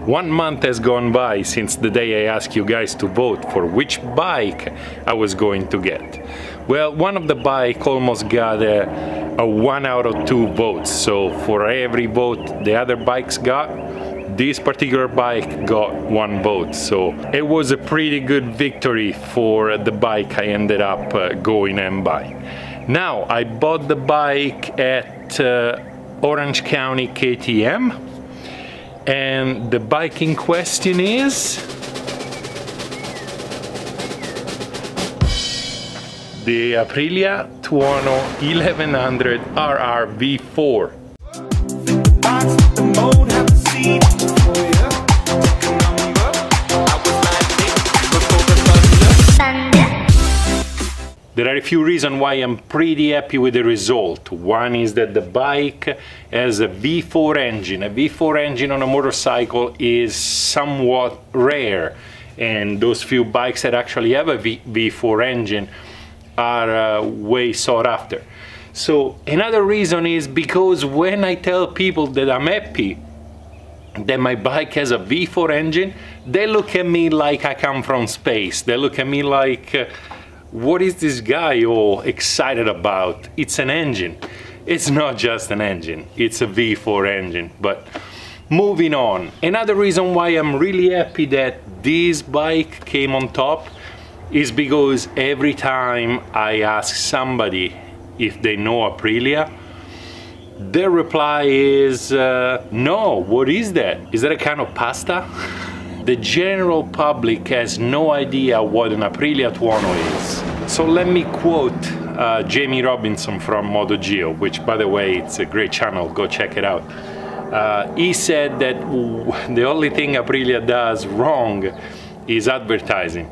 1 month has gone by since the day I asked you guys to vote for which bike I was going to get. Well, one of the bike almost got a 1 out of 2 votes, so for every vote the other bikes got, this particular bike got 1 vote, so it was a pretty good victory for the bike I ended up going and buying. Now, I bought the bike at Orange County KTM, and the bike in question is the Aprilia Tuono 1100 RR V4. There are a few reasons why I'm pretty happy with the result. One is that the bike has a V4 engine. A V4 engine on a motorcycle is somewhat rare, and those few bikes that actually have a V4 engine are way sought after. So another reason is because when I tell people that I'm happy that my bike has a V4 engine, they look at me like I come from space. They look at me like, what is this guy all excited about? It's an engine. It's not just an engine, it's a V4 engine. But moving on, another reason why I'm really happy that this bike came on top is because every time I ask somebody if they know Aprilia, their reply is, no, what is that? Is that a kind of pasta? The general public has no idea what an Aprilia Tuono is. So let me quote Jamie Robinson from MotoGeo, which by the way, it's a great channel, go check it out. He said that the only thing Aprilia does wrong is advertising.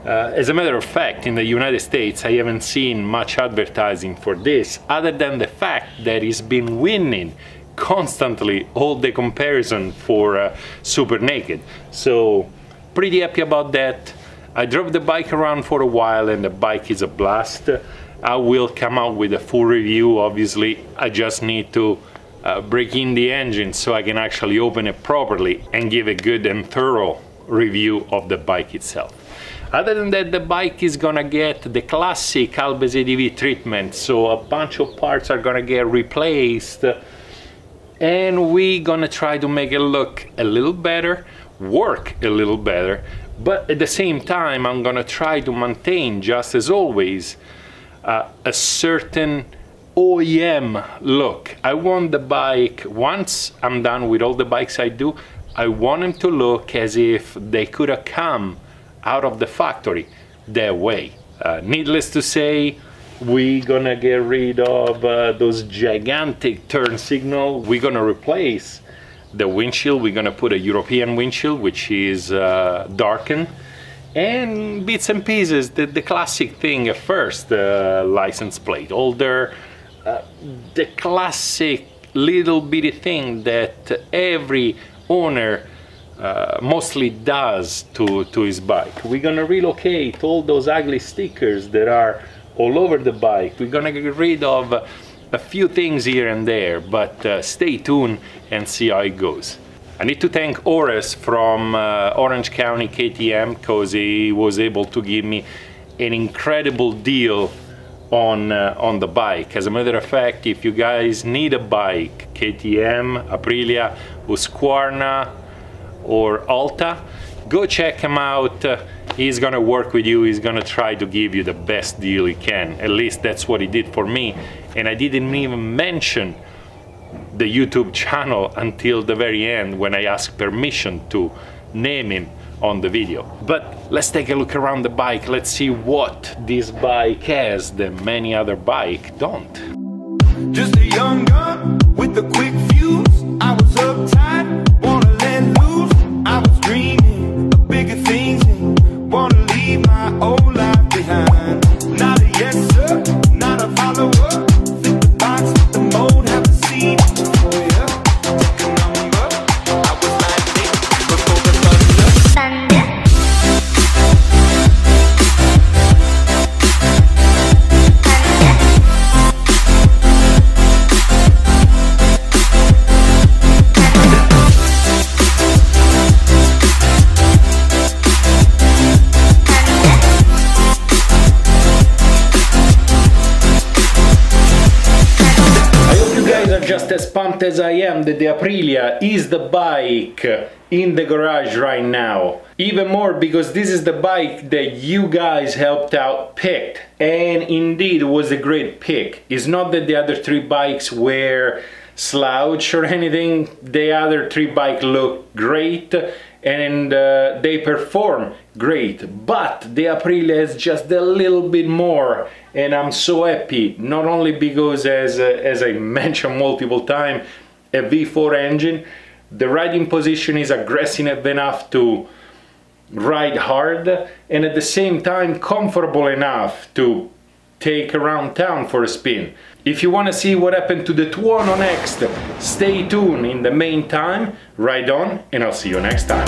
As a matter of fact, in the United States, I haven't seen much advertising for this, other than the fact that it's been winning constantly all the comparison for Super Naked. So pretty happy about that. I drove the bike around for a while and the bike is a blast. I will come out with a full review. Obviously I just need to break in the engine so I can actually open it properly and give a good and thorough review of the bike itself. Other than that, the bike is gonna get the classic Albes ADV treatment, so a bunch of parts are gonna get replaced, and we're gonna try to make it look a little better, work a little better, but at the same time I'm gonna try to maintain, just as always, a certain OEM look. I want the bike, once I'm done with all the bikes I do, I want them to look as if they could have come out of the factory that way. Needless to say, we're gonna get rid of those gigantic turn signal. We're gonna replace the windshield. We're gonna put a European windshield, which is darkened, and bits and pieces, the classic thing at first, license plate holder, the classic little bitty thing that every owner mostly does to his bike. We're gonna relocate all those ugly stickers that are all over the bike. We're gonna get rid of a few things here and there, but stay tuned and see how it goes. I need to thank Ores from Orange County KTM, because he was able to give me an incredible deal on the bike. As a matter of fact, if you guys need a bike, KTM, Aprilia, Husqvarna or Alta, go check him out. He's gonna work with you. He's gonna try to give you the best deal he can. At least that's what he did for me, and I didn't even mention the YouTube channel until the very end when I asked permission to name him on the video. But let's take a look around the bike. Let's see what this bike has that many other bikes don't. Just a young gun with a quick fuse. I was uptight, wanna let loose. I was dreaming of bigger things and wanna leave my old life behind. Not a yes sir, not a follower. Fit the box, fit the mold, have a seat for ya. Take a number. I was like this before the thunder. as I am that the Aprilia is the bike in the garage right now. Even more because this is the bike that you guys helped out picked, and indeed it was a great pick. It's not that the other 3 bikes were slouch or anything. The other 3 bikes look great and they perform great, but the Aprilia is just a little bit more, and I'm so happy, not only because as I mentioned multiple times, a V4 engine, the riding position is aggressive enough to ride hard, and at the same time comfortable enough to take around town for a spin. If you want to see what happened to the Tuono next, stay tuned. In the meantime, ride on, and I'll see you next time.